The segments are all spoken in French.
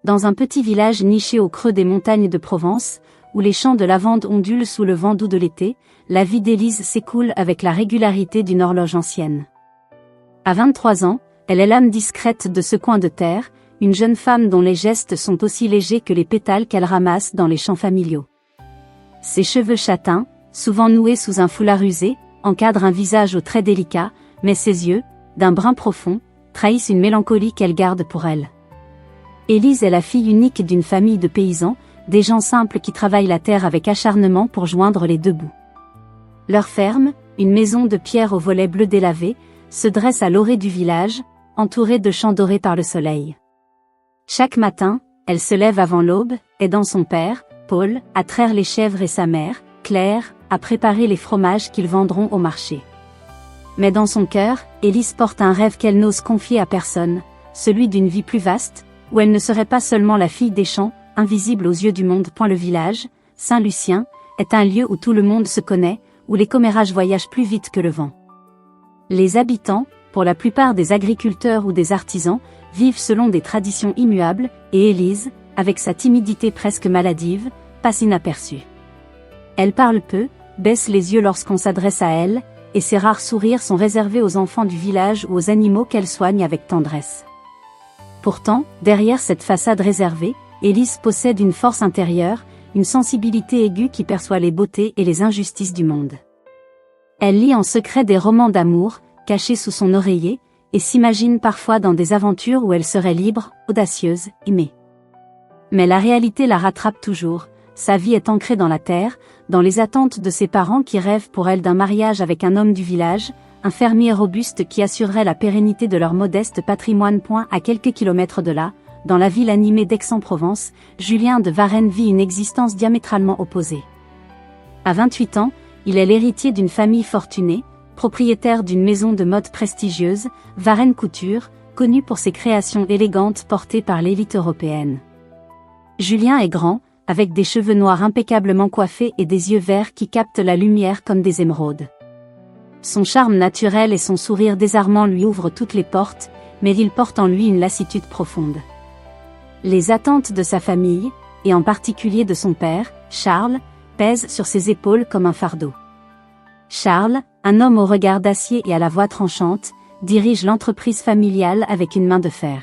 Dans un petit village niché au creux des montagnes de Provence, où les champs de lavande ondulent sous le vent doux de l'été, la vie d'Élise s'écoule avec la régularité d'une horloge ancienne. À 23 ans, elle est l'âme discrète de ce coin de terre, une jeune femme dont les gestes sont aussi légers que les pétales qu'elle ramasse dans les champs familiaux. Ses cheveux châtains, souvent noués sous un foulard usé, encadrent un visage aux traits délicats, mais ses yeux, d'un brun profond, trahissent une mélancolie qu'elle garde pour elle. Élise est la fille unique d'une famille de paysans, des gens simples qui travaillent la terre avec acharnement pour joindre les deux bouts. Leur ferme, une maison de pierre aux volets bleus délavés, se dresse à l'orée du village, entourée de champs dorés par le soleil. Chaque matin, elle se lève avant l'aube, aidant son père, Paul, à traire les chèvres et sa mère, Claire, à préparer les fromages qu'ils vendront au marché. Mais dans son cœur, Élise porte un rêve qu'elle n'ose confier à personne, celui d'une vie plus vaste, où elle ne serait pas seulement la fille des champs, invisible aux yeux du monde. Le village, Saint-Lucien, est un lieu où tout le monde se connaît, où les commérages voyagent plus vite que le vent. Les habitants, pour la plupart des agriculteurs ou des artisans, vivent selon des traditions immuables, et Élise, avec sa timidité presque maladive, passe inaperçue. Elle parle peu, baisse les yeux lorsqu'on s'adresse à elle, et ses rares sourires sont réservés aux enfants du village ou aux animaux qu'elle soigne avec tendresse. Pourtant, derrière cette façade réservée, Élise possède une force intérieure, une sensibilité aiguë qui perçoit les beautés et les injustices du monde. Elle lit en secret des romans d'amour, cachés sous son oreiller, et s'imagine parfois dans des aventures où elle serait libre, audacieuse, aimée. Mais la réalité la rattrape toujours, sa vie est ancrée dans la terre, dans les attentes de ses parents qui rêvent pour elle d'un mariage avec un homme du village, un fermier robuste qui assurerait la pérennité de leur modeste patrimoine. À quelques kilomètres de là, dans la ville animée d'Aix-en-Provence, Julien de Varenne vit une existence diamétralement opposée. À 28 ans, il est l'héritier d'une famille fortunée, propriétaire d'une maison de mode prestigieuse, Varenne Couture, connue pour ses créations élégantes portées par l'élite européenne. Julien est grand, avec des cheveux noirs impeccablement coiffés et des yeux verts qui captent la lumière comme des émeraudes. Son charme naturel et son sourire désarmant lui ouvrent toutes les portes, mais il porte en lui une lassitude profonde. Les attentes de sa famille, et en particulier de son père, Charles, pèsent sur ses épaules comme un fardeau. Charles, un homme au regard d'acier et à la voix tranchante, dirige l'entreprise familiale avec une main de fer.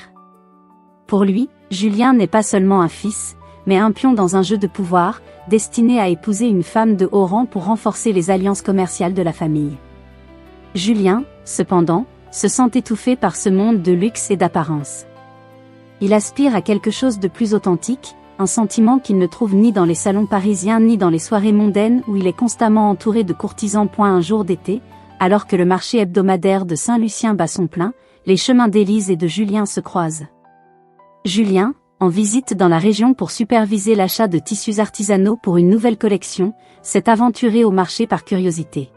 Pour lui, Julien n'est pas seulement un fils, mais un pion dans un jeu de pouvoir, destiné à épouser une femme de haut rang pour renforcer les alliances commerciales de la famille. Julien, cependant, se sent étouffé par ce monde de luxe et d'apparence. Il aspire à quelque chose de plus authentique, un sentiment qu'il ne trouve ni dans les salons parisiens ni dans les soirées mondaines où il est constamment entouré de courtisans. Un jour d'été, alors que le marché hebdomadaire de Saint-Lucien bat son plein, les chemins d'Élise et de Julien se croisent. Julien, en visite dans la région pour superviser l'achat de tissus artisanaux pour une nouvelle collection, s'est aventuré au marché par curiosité.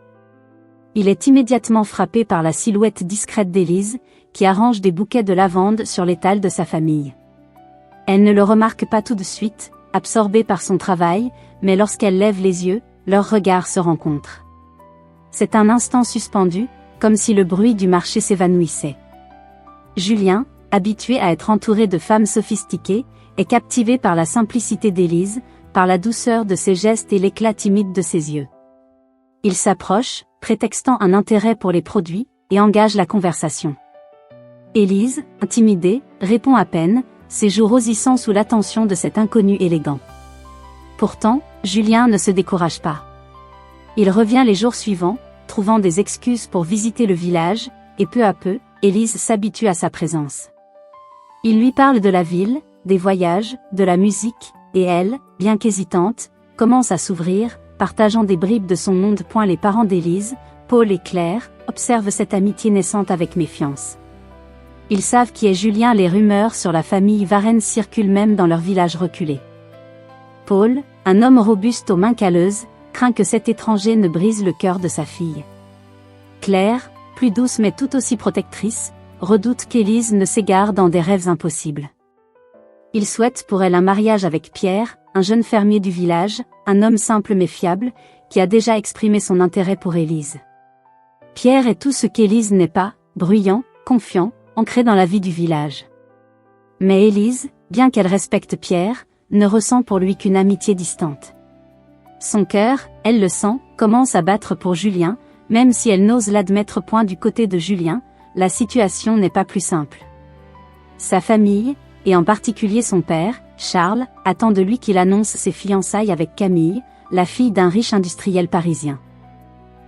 Il est immédiatement frappé par la silhouette discrète d'Élise, qui arrange des bouquets de lavande sur l'étal de sa famille. Elle ne le remarque pas tout de suite, absorbée par son travail, mais lorsqu'elle lève les yeux, leurs regards se rencontrent. C'est un instant suspendu, comme si le bruit du marché s'évanouissait. Julien, habitué à être entouré de femmes sophistiquées, est captivé par la simplicité d'Élise, par la douceur de ses gestes et l'éclat timide de ses yeux. Il s'approche, prétextant un intérêt pour les produits, et engage la conversation. Élise, intimidée, répond à peine, ses joues rosissant sous l'attention de cet inconnu élégant. Pourtant, Julien ne se décourage pas. Il revient les jours suivants, trouvant des excuses pour visiter le village, et peu à peu, Élise s'habitue à sa présence. Il lui parle de la ville, des voyages, de la musique, et elle, bien qu'hésitante, commence à s'ouvrir, partageant des bribes de son monde. Les parents d'Élise, Paul et Claire, observent cette amitié naissante avec méfiance. Ils savent qui est Julien. Les rumeurs sur la famille Varenne circulent même dans leur village reculé. Paul, un homme robuste aux mains calleuses, craint que cet étranger ne brise le cœur de sa fille. Claire, plus douce mais tout aussi protectrice, redoute qu'Élise ne s'égare dans des rêves impossibles. Il souhaite pour elle un mariage avec Pierre, un jeune fermier du village, un homme simple mais fiable, qui a déjà exprimé son intérêt pour Élise. Pierre est tout ce qu'Élise n'est pas, bruyant, confiant, ancré dans la vie du village. Mais Élise, bien qu'elle respecte Pierre, ne ressent pour lui qu'une amitié distante. Son cœur, elle le sent, commence à battre pour Julien, même si elle n'ose l'admettre point du côté de Julien, la situation n'est pas plus simple. Sa famille, et en particulier son père, Charles, attend de lui qu'il annonce ses fiançailles avec Camille, la fille d'un riche industriel parisien.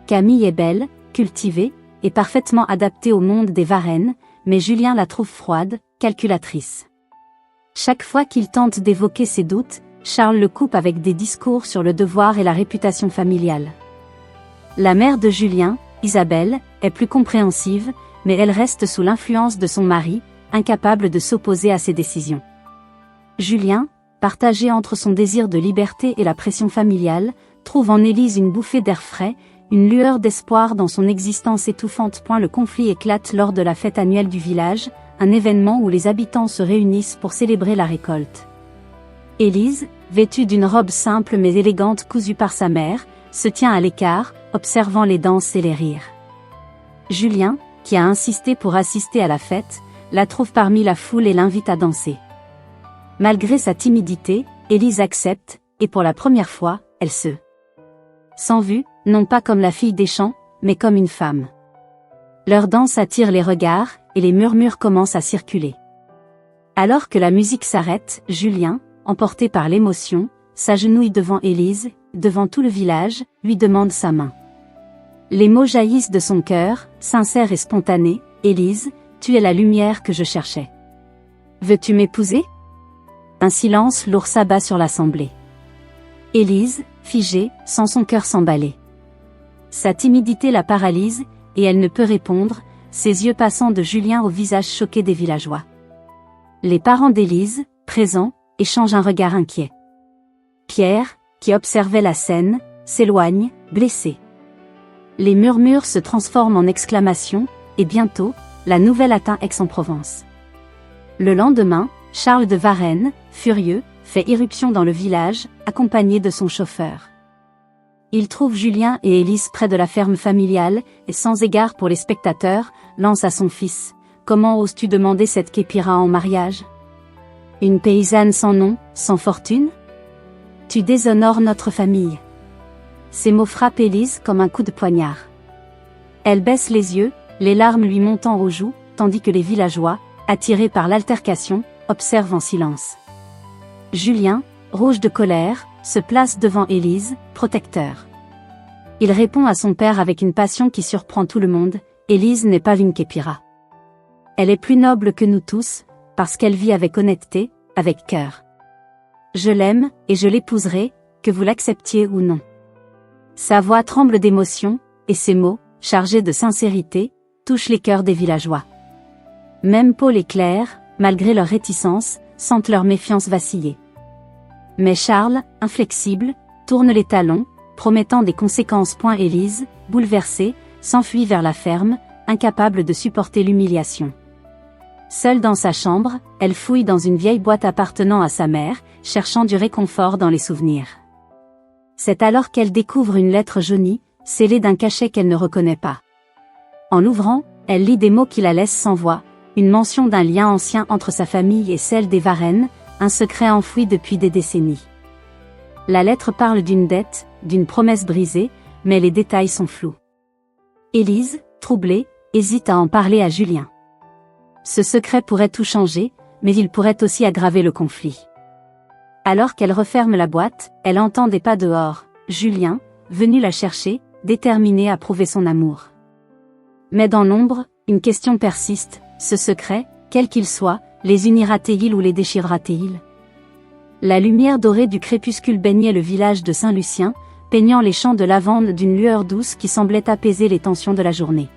Camille est belle, cultivée, et parfaitement adaptée au monde des Varennes, mais Julien la trouve froide, calculatrice. Chaque fois qu'il tente d'évoquer ses doutes, Charles le coupe avec des discours sur le devoir et la réputation familiale. La mère de Julien, Isabelle, est plus compréhensive, mais elle reste sous l'influence de son mari, incapable de s'opposer à ses décisions. Julien, partagé entre son désir de liberté et la pression familiale, trouve en Élise une bouffée d'air frais, une lueur d'espoir dans son existence étouffante. Le conflit éclate lors de la fête annuelle du village, un événement où les habitants se réunissent pour célébrer la récolte. Élise, vêtue d'une robe simple mais élégante cousue par sa mère, se tient à l'écart, observant les danses et les rires. Julien, qui a insisté pour assister à la fête, la trouve parmi la foule et l'invite à danser. Malgré sa timidité, Élise accepte, et pour la première fois, elle se sent vue, non pas comme la fille des champs, mais comme une femme. Leur danse attire les regards, et les murmures commencent à circuler. Alors que la musique s'arrête, Julien, emporté par l'émotion, s'agenouille devant Élise, devant tout le village, lui demande sa main. Les mots jaillissent de son cœur, sincères et spontanés. « Élise, tu es la lumière que je cherchais. Veux-tu m'épouser ?» Un silence lourd s'abat sur l'assemblée. Élise, figée, sent son cœur s'emballer. Sa timidité la paralyse, et elle ne peut répondre, ses yeux passant de Julien au visage choqué des villageois. Les parents d'Élise, présents, échangent un regard inquiet. Pierre, qui observait la scène, s'éloigne, blessé. Les murmures se transforment en exclamations, et bientôt, la nouvelle atteint Aix-en-Provence. Le lendemain, Charles de Varennes, furieux, fait irruption dans le village, accompagné de son chauffeur. Il trouve Julien et Élise près de la ferme familiale, et sans égard pour les spectateurs, lance à son fils « Comment oses-tu demander cette Képira en mariage? Une paysanne sans nom, sans fortune? Tu déshonores notre famille. » Ces mots frappent Élise comme un coup de poignard. Elle baisse les yeux, les larmes lui montant aux joues, tandis que les villageois, attirés par l'altercation, observent en silence. Julien, rouge de colère, se place devant Élise, protecteur. Il répond à son père avec une passion qui surprend tout le monde. Élise n'est pas une Képira. Elle est plus noble que nous tous, parce qu'elle vit avec honnêteté, avec cœur. Je l'aime, et je l'épouserai, que vous l'acceptiez ou non. Sa voix tremble d'émotion, et ses mots, chargés de sincérité, touchent les cœurs des villageois. Même Paul et Claire, malgré leur réticence, sentent leur méfiance vaciller. Mais Charles, inflexible, tourne les talons, promettant des conséquences. Élise, bouleversée, s'enfuit vers la ferme, incapable de supporter l'humiliation. Seule dans sa chambre, elle fouille dans une vieille boîte appartenant à sa mère, cherchant du réconfort dans les souvenirs. C'est alors qu'elle découvre une lettre jaunie, scellée d'un cachet qu'elle ne reconnaît pas. En l'ouvrant, elle lit des mots qui la laissent sans voix, une mention d'un lien ancien entre sa famille et celle des Varennes, un secret enfoui depuis des décennies. La lettre parle d'une dette, d'une promesse brisée, mais les détails sont flous. Élise, troublée, hésite à en parler à Julien. Ce secret pourrait tout changer, mais il pourrait aussi aggraver le conflit. Alors qu'elle referme la boîte, elle entend des pas dehors. Julien, venu la chercher, déterminé à prouver son amour. Mais dans l'ombre, une question persiste, ce secret, quel qu'il soit, les unira-t-il ou les déchirera-t-il? La lumière dorée du crépuscule baignait le village de Saint-Lucien, peignant les champs de lavande d'une lueur douce qui semblait apaiser les tensions de la journée.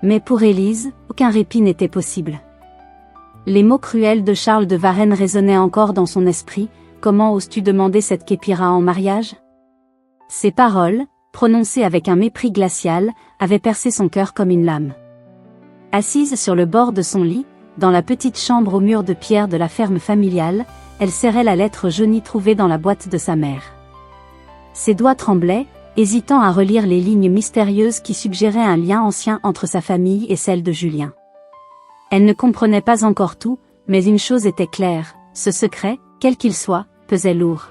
Mais pour Élise, aucun répit n'était possible. Les mots cruels de Charles de Varennes résonnaient encore dans son esprit. Comment oses-tu demander cette Képira en mariage? Ces paroles, prononcées avec un mépris glacial, avaient percé son cœur comme une lame. Assise sur le bord de son lit, dans la petite chambre aux murs de pierre de la ferme familiale, elle serrait la lettre jaunie trouvée dans la boîte de sa mère. Ses doigts tremblaient, hésitant à relire les lignes mystérieuses qui suggéraient un lien ancien entre sa famille et celle de Julien. Elle ne comprenait pas encore tout, mais une chose était claire, ce secret, quel qu'il soit, pesait lourd.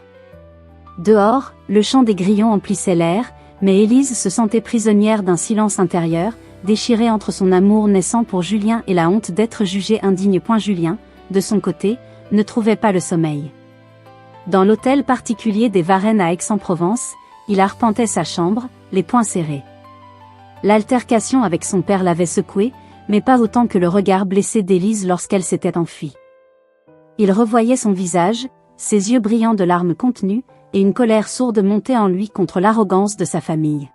Dehors, le chant des grillons emplissait l'air, mais Élise se sentait prisonnière d'un silence intérieur, déchirée entre son amour naissant pour Julien et la honte d'être jugée indigne. Julien, de son côté, ne trouvait pas le sommeil. Dans l'hôtel particulier des Varennes à Aix-en-Provence, il arpentait sa chambre, les poings serrés. L'altercation avec son père l'avait secoué, mais pas autant que le regard blessé d'Élise lorsqu'elle s'était enfuie. Il revoyait son visage, ses yeux brillants de larmes contenues, et une colère sourde montait en lui contre l'arrogance de sa famille.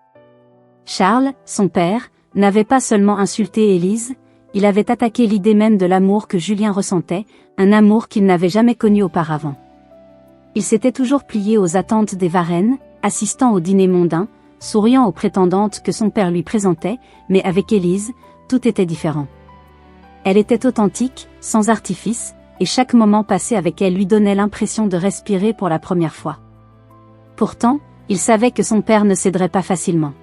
Charles, son père, n'avait pas seulement insulté Élise, il avait attaqué l'idée même de l'amour que Julien ressentait, un amour qu'il n'avait jamais connu auparavant. Il s'était toujours plié aux attentes des Varennes, assistant au dîner mondain, souriant aux prétendantes que son père lui présentait, mais avec Élise, tout était différent. Elle était authentique, sans artifice, et chaque moment passé avec elle lui donnait l'impression de respirer pour la première fois. Pourtant, il savait que son père ne céderait pas facilement.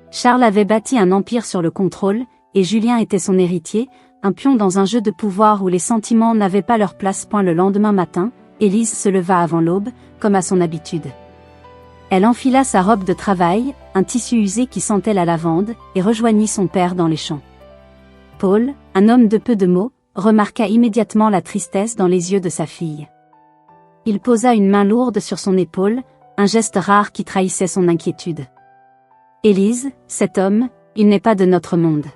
Charles avait bâti un empire sur le contrôle, et Julien était son héritier, un pion dans un jeu de pouvoir où les sentiments n'avaient pas leur place. Le lendemain matin, Élise se leva avant l'aube, comme à son habitude. Elle enfila sa robe de travail, un tissu usé qui sentait la lavande, et rejoignit son père dans les champs. Paul, un homme de peu de mots, remarqua immédiatement la tristesse dans les yeux de sa fille. Il posa une main lourde sur son épaule, un geste rare qui trahissait son inquiétude. « Élise, cet homme, il n'est pas de notre monde.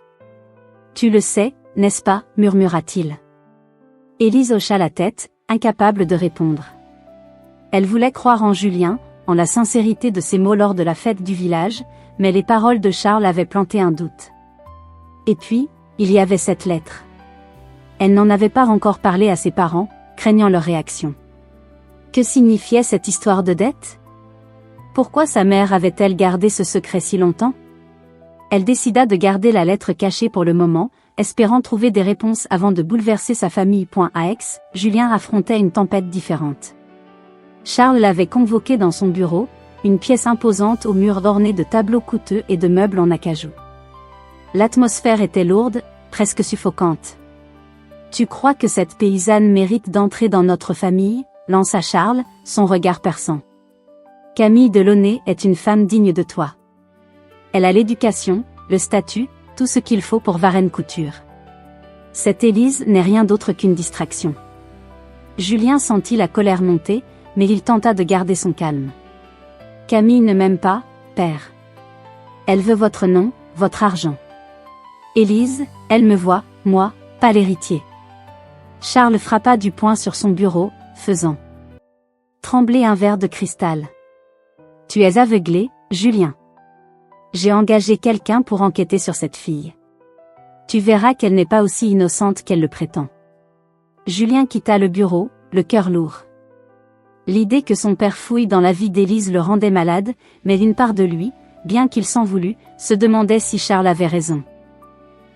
Tu le sais, n'est-ce pas ?» murmura-t-il. Élise hocha la tête, incapable de répondre. Elle voulait croire en Julien, en la sincérité de ses mots lors de la fête du village, mais les paroles de Charles avaient planté un doute. Et puis, il y avait cette lettre. Elle n'en avait pas encore parlé à ses parents, craignant leur réaction. Que signifiait cette histoire de dette ? Pourquoi sa mère avait-elle gardé ce secret si longtemps ? Elle décida de garder la lettre cachée pour le moment, espérant trouver des réponses avant de bouleverser sa famille. À Aix, Julien affrontait une tempête différente. Charles l'avait convoqué dans son bureau, une pièce imposante aux murs ornés de tableaux coûteux et de meubles en acajou. L'atmosphère était lourde, presque suffocante. « Tu crois que cette paysanne mérite d'entrer dans notre famille ?» lança Charles, son regard perçant. « Camille Delaunay est une femme digne de toi. Elle a l'éducation, le statut, tout ce qu'il faut pour Varennes Couture. Cette Élise n'est rien d'autre qu'une distraction. » Julien sentit la colère monter, mais il tenta de garder son calme. « Camille ne m'aime pas, père. Elle veut votre nom, votre argent. Élise, elle me voit, moi, pas l'héritier. » Charles frappa du poing sur son bureau, faisant trembler un verre de cristal. « Tu es aveuglé, Julien. J'ai engagé quelqu'un pour enquêter sur cette fille. Tu verras qu'elle n'est pas aussi innocente qu'elle le prétend. » Julien quitta le bureau, le cœur lourd. L'idée que son père fouille dans la vie d'Élise le rendait malade, mais une part de lui, bien qu'il s'en voulût, se demandait si Charles avait raison.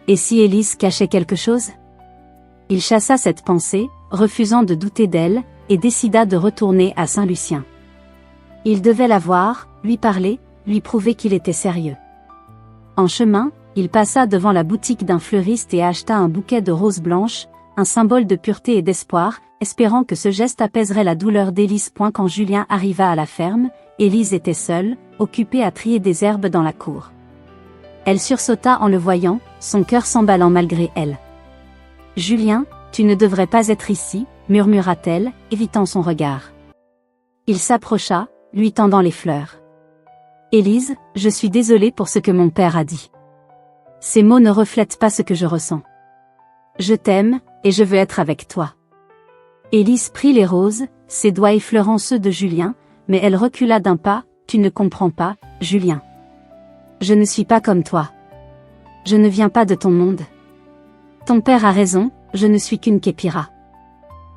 Et si Élise cachait quelque chose ? Il chassa cette pensée, refusant de douter d'elle, et décida de retourner à Saint-Lucien. Il devait la voir, lui parler, lui prouver qu'il était sérieux. En chemin, il passa devant la boutique d'un fleuriste et acheta un bouquet de roses blanches, un symbole de pureté et d'espoir, espérant que ce geste apaiserait la douleur d'Élise. Quand Julien arriva à la ferme, Élise était seule, occupée à trier des herbes dans la cour. Elle sursauta en le voyant, son cœur s'emballant malgré elle. « Julien, tu ne devrais pas être ici, » murmura-t-elle, évitant son regard. Il s'approcha, lui tendant les fleurs. « Élise, je suis désolée pour ce que mon père a dit. Ces mots ne reflètent pas ce que je ressens. Je t'aime, et je veux être avec toi. » Élise prit les roses, ses doigts effleurant ceux de Julien, mais elle recula d'un pas. « Tu ne comprends pas, Julien. Je ne suis pas comme toi. Je ne viens pas de ton monde. Ton père a raison, je ne suis qu'une Képira. »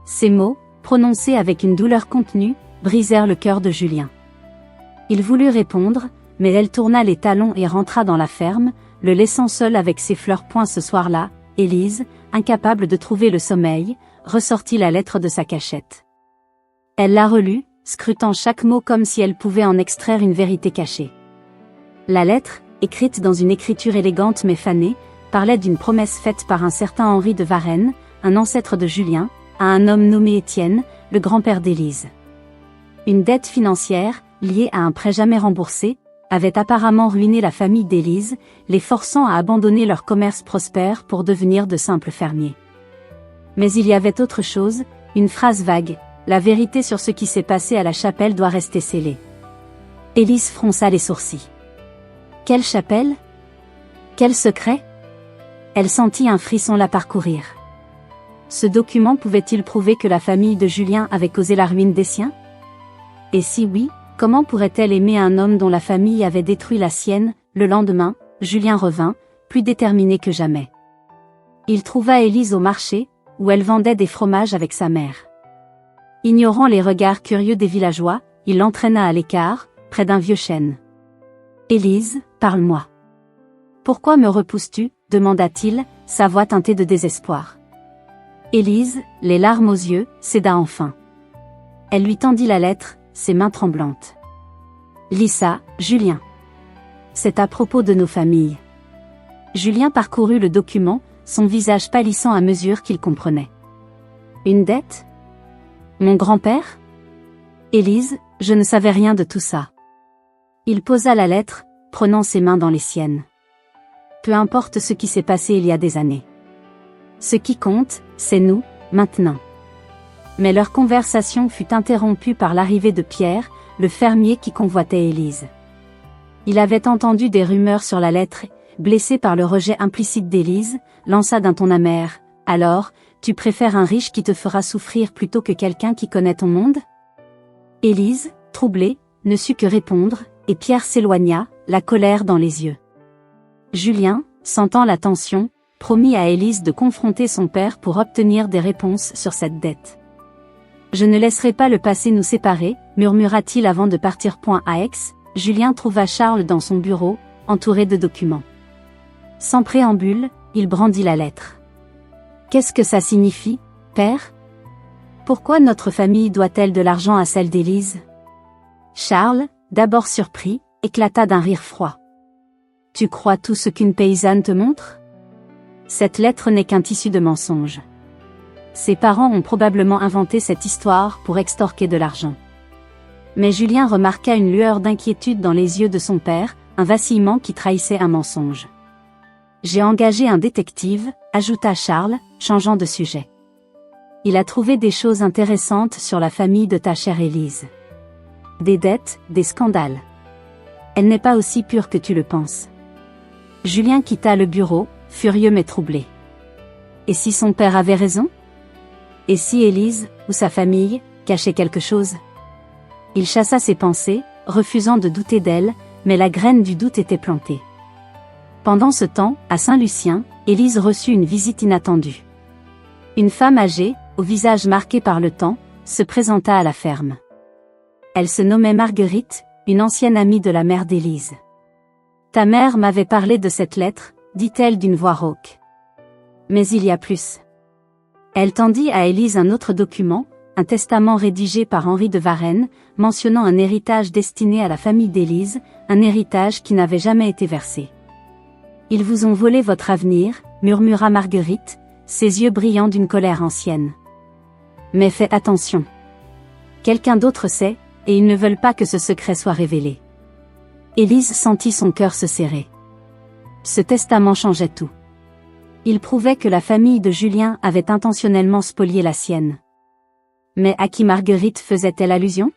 Ces mots, prononcés avec une douleur contenue, brisèrent le cœur de Julien. Il voulut répondre, mais elle tourna les talons et rentra dans la ferme, le laissant seul avec ses fleurs. Ce soir-là, Élise, incapable de trouver le sommeil, ressortit la lettre de sa cachette. Elle la relut, scrutant chaque mot comme si elle pouvait en extraire une vérité cachée. La lettre, écrite dans une écriture élégante mais fanée, parlait d'une promesse faite par un certain Henri de Varennes, un ancêtre de Julien, à un homme nommé Étienne, le grand-père d'Élise. Une dette financière, liée à un prêt jamais remboursé, avait apparemment ruiné la famille d'Élise, les forçant à abandonner leur commerce prospère pour devenir de simples fermiers. Mais il y avait autre chose, une phrase vague, la vérité sur ce qui s'est passé à la chapelle doit rester scellée. Élise fronça les sourcils. Quelle chapelle? Quel secret? Elle sentit un frisson la parcourir. Ce document pouvait-il prouver que la famille de Julien avait causé la ruine des siens? Et si oui, comment pourrait-elle aimer un homme dont la famille avait détruit la sienne? Le lendemain, Julien revint, plus déterminé que jamais. Il trouva Élise au marché, où elle vendait des fromages avec sa mère. Ignorant les regards curieux des villageois, il l'entraîna à l'écart, près d'un vieux chêne. « Élise, parle-moi. Pourquoi me repousses-tu » demanda-t-il, sa voix teintée de désespoir. Élise, les larmes aux yeux, céda enfin. Elle lui tendit la lettre, ses mains tremblantes. « Lis ça, Julien. C'est à propos de nos familles. » Julien parcourut le document, son visage pâlissant à mesure qu'il comprenait. « Une dette? Mon grand-père? » Élise, je ne savais rien de tout ça. Il posa la lettre, prenant ses mains dans les siennes. Peu importe ce qui s'est passé il y a des années. Ce qui compte, c'est nous, maintenant. Mais leur conversation fut interrompue par l'arrivée de Pierre, le fermier qui convoitait Élise. Il avait entendu des rumeurs sur la lettre, blessé par le rejet implicite d'Élise, lança d'un ton amer. « Alors, tu préfères un riche qui te fera souffrir plutôt que quelqu'un qui connaît ton monde ?» Élise, troublée, ne sut que répondre, et Pierre s'éloigna, la colère dans les yeux. Julien, sentant la tension, promit à Élise de confronter son père pour obtenir des réponses sur cette dette. « Je ne laisserai pas le passé nous séparer », murmura-t-il avant de partir. À Aix, Julien trouva Charles dans son bureau, entouré de documents. Sans préambule, il brandit la lettre. « Qu'est-ce que ça signifie, père? Pourquoi notre famille doit-elle de l'argent à celle d'Élise ?» Charles, d'abord surpris, éclata d'un rire froid. « Tu crois tout ce qu'une paysanne te montre? Cette lettre n'est qu'un tissu de mensonges. Ses parents ont probablement inventé cette histoire pour extorquer de l'argent. » Mais Julien remarqua une lueur d'inquiétude dans les yeux de son père, un vacillement qui trahissait un mensonge. « J'ai engagé un détective, » ajouta Charles, changeant de sujet. « Il a trouvé des choses intéressantes sur la famille de ta chère Élise. Des dettes, des scandales. Elle n'est pas aussi pure que tu le penses. » Julien quitta le bureau, furieux mais troublé. Et si son père avait raison? Et si Élise, ou sa famille, cachait quelque chose? Il chassa ses pensées, refusant de douter d'elle, mais la graine du doute était plantée. Pendant ce temps, à Saint-Lucien, Élise reçut une visite inattendue. Une femme âgée, au visage marqué par le temps, se présenta à la ferme. Elle se nommait Marguerite, une ancienne amie de la mère d'Élise. « Ta mère m'avait parlé de cette lettre, » dit-elle d'une voix rauque. « Mais il y a plus. » Elle tendit à Élise un autre document, un testament rédigé par Henri de Varenne, mentionnant un héritage destiné à la famille d'Élise, un héritage qui n'avait jamais été versé. « Ils vous ont volé votre avenir, » murmura Marguerite, ses yeux brillants d'une colère ancienne. « Mais faites attention. Quelqu'un d'autre sait, et ils ne veulent pas que ce secret soit révélé. » Élise sentit son cœur se serrer. Ce testament changeait tout. Il prouvait que la famille de Julien avait intentionnellement spolié la sienne. Mais à qui Marguerite faisait-elle allusion?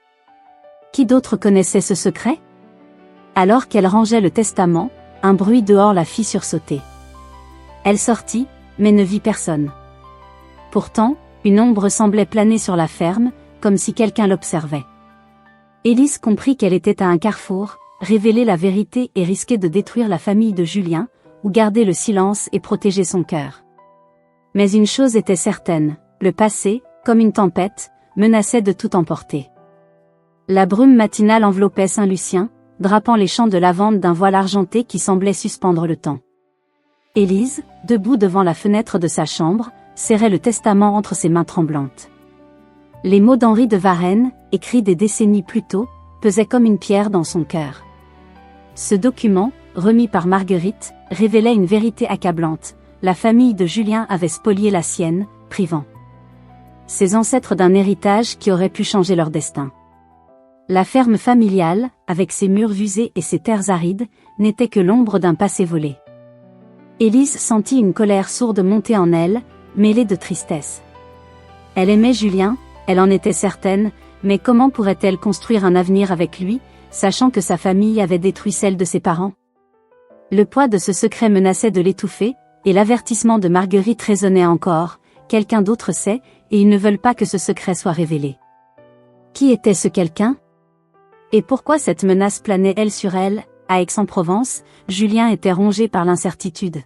Qui d'autre connaissait ce secret? Alors qu'elle rangeait le testament, un bruit dehors la fit sursauter. Elle sortit, mais ne vit personne. Pourtant, une ombre semblait planer sur la ferme, comme si quelqu'un l'observait. Élise comprit qu'elle était à un carrefour, révéler la vérité et risquer de détruire la famille de Julien, ou garder le silence et protéger son cœur. Mais une chose était certaine, le passé, comme une tempête, menaçait de tout emporter. La brume matinale enveloppait Saint-Lucien, drapant les champs de lavande d'un voile argenté qui semblait suspendre le temps. Élise, debout devant la fenêtre de sa chambre, serrait le testament entre ses mains tremblantes. Les mots d'Henri de Varenne, écrits des décennies plus tôt, pesaient comme une pierre dans son cœur. Ce document, remis par Marguerite, révélait une vérité accablante. La famille de Julien avait spolié la sienne, privant ces ancêtres d'un héritage qui aurait pu changer leur destin. La ferme familiale, avec ses murs usés et ses terres arides, n'était que l'ombre d'un passé volé. Élise sentit une colère sourde monter en elle, mêlée de tristesse. Elle aimait Julien, elle en était certaine, mais comment pourrait-elle construire un avenir avec lui, sachant que sa famille avait détruit celle de ses parents? Le poids de ce secret menaçait de l'étouffer, et l'avertissement de Marguerite résonnait encore, quelqu'un d'autre sait, et ils ne veulent pas que ce secret soit révélé. Qui était ce quelqu'un? Et pourquoi cette menace planait-elle sur elle? À Aix-en-Provence, Julien était rongé par l'incertitude.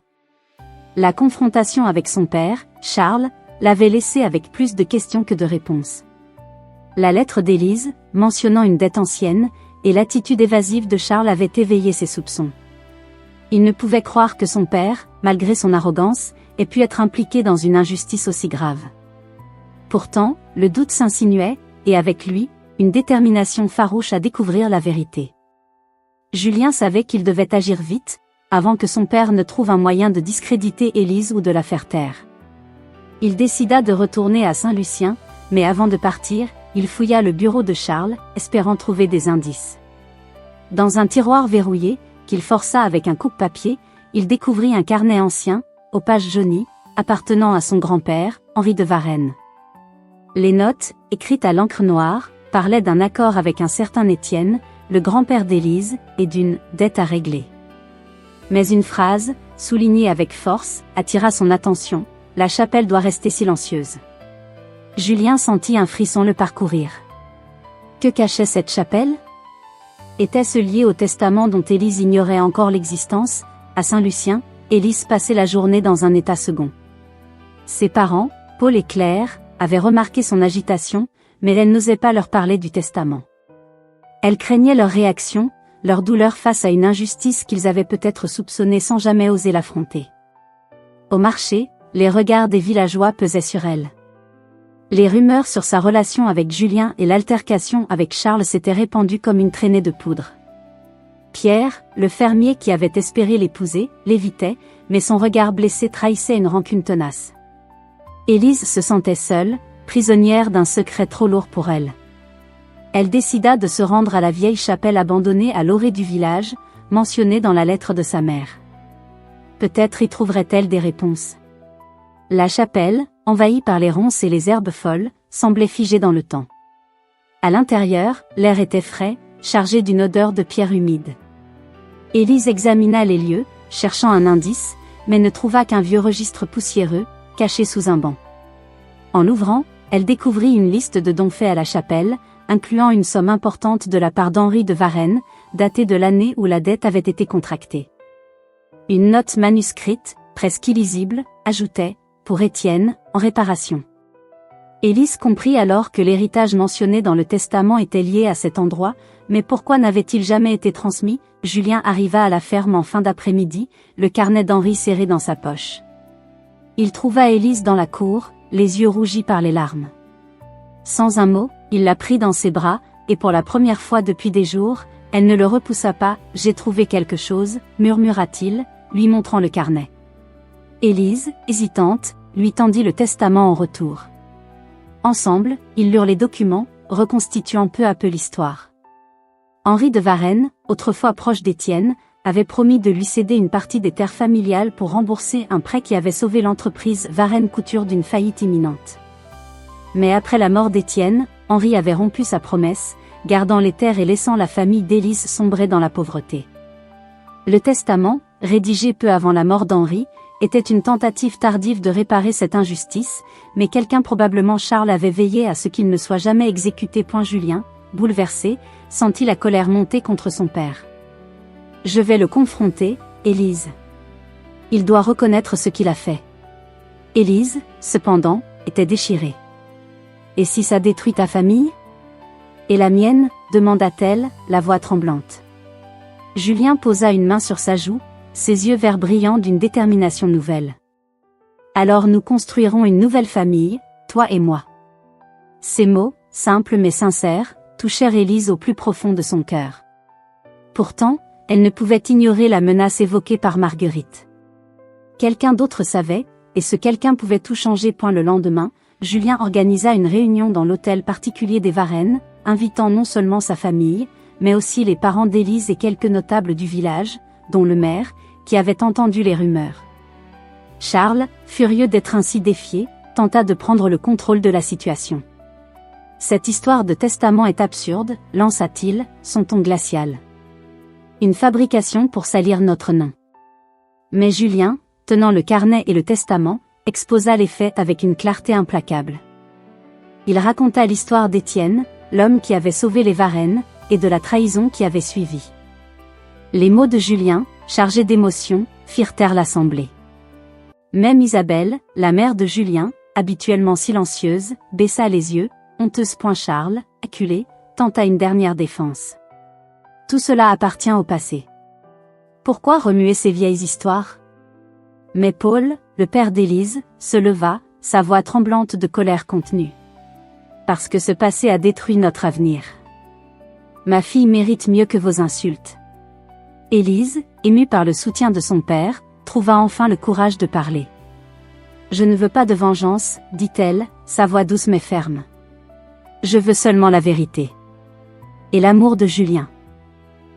La confrontation avec son père, Charles, l'avait laissé avec plus de questions que de réponses. La lettre d'Élise, mentionnant une dette ancienne, et l'attitude évasive de Charles avaient éveillé ses soupçons. Il ne pouvait croire que son père, malgré son arrogance, ait pu être impliqué dans une injustice aussi grave. Pourtant, le doute s'insinuait, et avec lui, une détermination farouche à découvrir la vérité. Julien savait qu'il devait agir vite, avant que son père ne trouve un moyen de discréditer Élise ou de la faire taire. Il décida de retourner à Saint-Lucien, mais avant de partir, il fouilla le bureau de Charles, espérant trouver des indices. Dans un tiroir verrouillé, qu'il força avec un coupe-papier, il découvrit un carnet ancien, aux pages jaunies, appartenant à son grand-père, Henri de Varenne. Les notes, écrites à l'encre noire, parlaient d'un accord avec un certain Étienne, le grand-père d'Élise, et d'une « dette à régler ». Mais une phrase, soulignée avec force, attira son attention: « La chapelle doit rester silencieuse ». Julien sentit un frisson le parcourir. Que cachait cette chapelle? Était-ce lié au testament dont Élise ignorait encore l'existence? À Saint-Lucien, Élise passait la journée dans un état second. Ses parents, Paul et Claire, avaient remarqué son agitation, mais elle n'osait pas leur parler du testament. Elle craignait leur réaction, leur douleur face à une injustice qu'ils avaient peut-être soupçonnée sans jamais oser l'affronter. Au marché, les regards des villageois pesaient sur elle. Les rumeurs sur sa relation avec Julien et l'altercation avec Charles s'étaient répandues comme une traînée de poudre. Pierre, le fermier qui avait espéré l'épouser, l'évitait, mais son regard blessé trahissait une rancune tenace. Élise se sentait seule, prisonnière d'un secret trop lourd pour elle. Elle décida de se rendre à la vieille chapelle abandonnée à l'orée du village, mentionnée dans la lettre de sa mère. Peut-être y trouverait-elle des réponses. La chapelle, envahie par les ronces et les herbes folles, semblait figée dans le temps. À l'intérieur, l'air était frais, chargé d'une odeur de pierre humide. Élise examina les lieux, cherchant un indice, mais ne trouva qu'un vieux registre poussiéreux, caché sous un banc. En l'ouvrant, elle découvrit une liste de dons faits à la chapelle, incluant une somme importante de la part d'Henri de Varenne, datée de l'année où la dette avait été contractée. Une note manuscrite, presque illisible, ajoutait « Pour Étienne, en réparation ». Élise comprit alors que l'héritage mentionné dans le testament était lié à cet endroit, mais pourquoi n'avait-il jamais été transmis? Julien arriva à la ferme en fin d'après-midi, le carnet d'Henri serré dans sa poche. Il trouva Élise dans la cour, les yeux rougis par les larmes. Sans un mot, il la prit dans ses bras, et pour la première fois depuis des jours, elle ne le repoussa pas. « J'ai trouvé quelque chose », murmura-t-il, lui montrant le carnet. Élise, hésitante, lui tendit le testament en retour. Ensemble, ils lurent les documents, reconstituant peu à peu l'histoire. Henri de Varenne, autrefois proche d'Étienne, avait promis de lui céder une partie des terres familiales pour rembourser un prêt qui avait sauvé l'entreprise Varenne Couture d'une faillite imminente. Mais après la mort d'Étienne, Henri avait rompu sa promesse, gardant les terres et laissant la famille d'Élise sombrer dans la pauvreté. Le testament, rédigé peu avant la mort d'Henri, était une tentative tardive de réparer cette injustice, mais quelqu'un, probablement Charles, avait veillé à ce qu'il ne soit jamais exécuté. Julien, bouleversé, sentit la colère monter contre son père. « Je vais le confronter, Élise. Il doit reconnaître ce qu'il a fait. » Élise, cependant, était déchirée. « Et si ça détruit ta famille ? Et la mienne ?» demanda-t-elle, la voix tremblante. Julien posa une main sur sa joue, ses yeux verts brillants d'une détermination nouvelle. « Alors nous construirons une nouvelle famille, toi et moi. » Ces mots, simples mais sincères, touchèrent Élise au plus profond de son cœur. Pourtant, elle ne pouvait ignorer la menace évoquée par Marguerite. Quelqu'un d'autre savait, et ce quelqu'un pouvait tout changer. Le lendemain, Julien organisa une réunion dans l'hôtel particulier des Varennes, invitant non seulement sa famille, mais aussi les parents d'Élise et quelques notables du village, dont le maire, qui avait entendu les rumeurs. Charles, furieux d'être ainsi défié, tenta de prendre le contrôle de la situation. Cette histoire de testament est absurde, lança-t-il, son ton glacial. Une fabrication pour salir notre nom. Mais Julien, tenant le carnet et le testament, exposa les faits avec une clarté implacable. Il raconta l'histoire d'Étienne, l'homme qui avait sauvé les Varennes, et de la trahison qui avait suivi. Les mots de Julien, chargés d'émotion, firent taire l'assemblée. Même Isabelle, la mère de Julien, habituellement silencieuse, baissa les yeux, honteuse. Charles, acculé, tenta une dernière défense. Tout cela appartient au passé. Pourquoi remuer ces vieilles histoires? Mais Paul, le père d'Élise, se leva, sa voix tremblante de colère contenue. Parce que ce passé a détruit notre avenir. Ma fille mérite mieux que vos insultes. Élise, émue par le soutien de son père, trouva enfin le courage de parler. Je ne veux pas de vengeance, dit-elle, sa voix douce mais ferme. Je veux seulement la vérité. Et l'amour de Julien.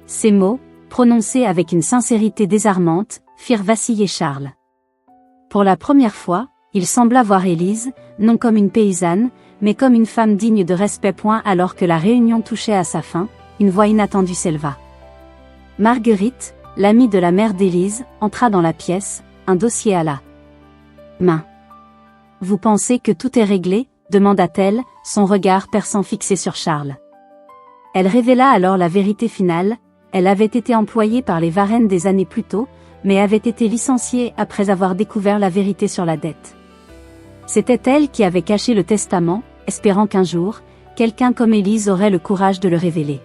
Ces mots, prononcés avec une sincérité désarmante, firent vaciller Charles. Pour la première fois, il sembla voir Élise, non comme une paysanne, mais comme une femme digne de respect. Alors que la réunion touchait à sa fin, une voix inattendue s'éleva. Marguerite, l'amie de la mère d'Élise, entra dans la pièce, un dossier à la main. Vous pensez que tout est réglé? Demanda-t-elle, son regard perçant fixé sur Charles. Elle révéla alors la vérité finale. Elle avait été employée par les Varennes des années plus tôt, mais avait été licenciée après avoir découvert la vérité sur la dette. C'était elle qui avait caché le testament, espérant qu'un jour, quelqu'un comme Élise aurait le courage de le révéler.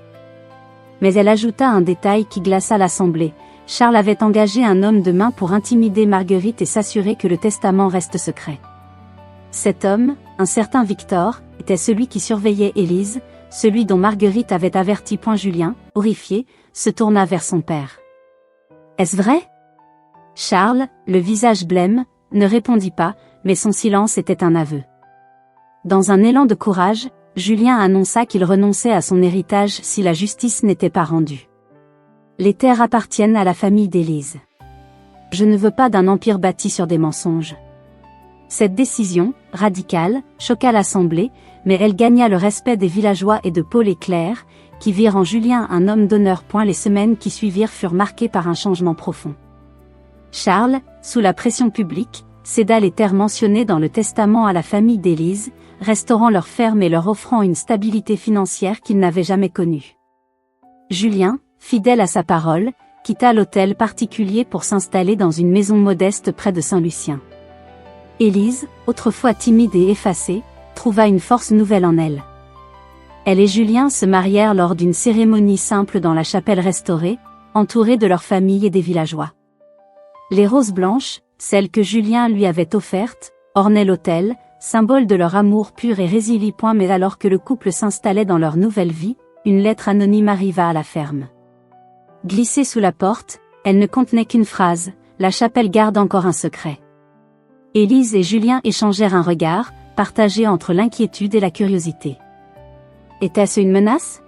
Mais elle ajouta un détail qui glaça l'assemblée. Charles avait engagé un homme de main pour intimider Marguerite et s'assurer que le testament reste secret. Cet homme, un certain Victor, était celui qui surveillait Élise, celui dont Marguerite avait averti. Julien, horrifié, se tourna vers son père. Est-ce vrai? Charles, le visage blême, ne répondit pas, mais son silence était un aveu. Dans un élan de courage, Julien annonça qu'il renonçait à son héritage si la justice n'était pas rendue. Les terres appartiennent à la famille d'Élise. Je ne veux pas d'un empire bâti sur des mensonges. Cette décision, radicale, choqua l'assemblée, mais elle gagna le respect des villageois et de Paul et Claire, qui virent en Julien un homme d'honneur. Les semaines qui suivirent furent marquées par un changement profond. Charles, sous la pression publique, céda les terres mentionnées dans le testament à la famille d'Élise, restaurant leur ferme et leur offrant une stabilité financière qu'ils n'avaient jamais connue. Julien, fidèle à sa parole, quitta l'hôtel particulier pour s'installer dans une maison modeste près de Saint-Lucien. Élise, autrefois timide et effacée, trouva une force nouvelle en elle. Elle et Julien se marièrent lors d'une cérémonie simple dans la chapelle restaurée, entourés de leur famille et des villageois. Les roses blanches, celles que Julien lui avait offertes, ornaient l'autel, symbole de leur amour pur et résili. Mais alors que le couple s'installait dans leur nouvelle vie, une lettre anonyme arriva à la ferme. Glissée sous la porte, elle ne contenait qu'une phrase: la chapelle garde encore un secret. Élise et Julien échangèrent un regard, partagé entre l'inquiétude et la curiosité. Était-ce une menace?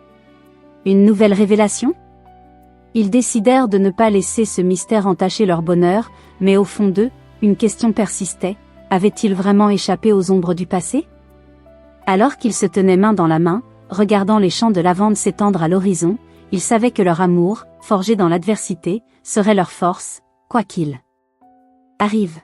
Une nouvelle révélation? Ils décidèrent de ne pas laisser ce mystère entacher leur bonheur, mais au fond d'eux, une question persistait: avaient-ils vraiment échappé aux ombres du passé? Alors qu'ils se tenaient main dans la main, regardant les champs de lavande s'étendre à l'horizon, ils savaient que leur amour, forgé dans l'adversité, serait leur force, quoi qu'il arrive.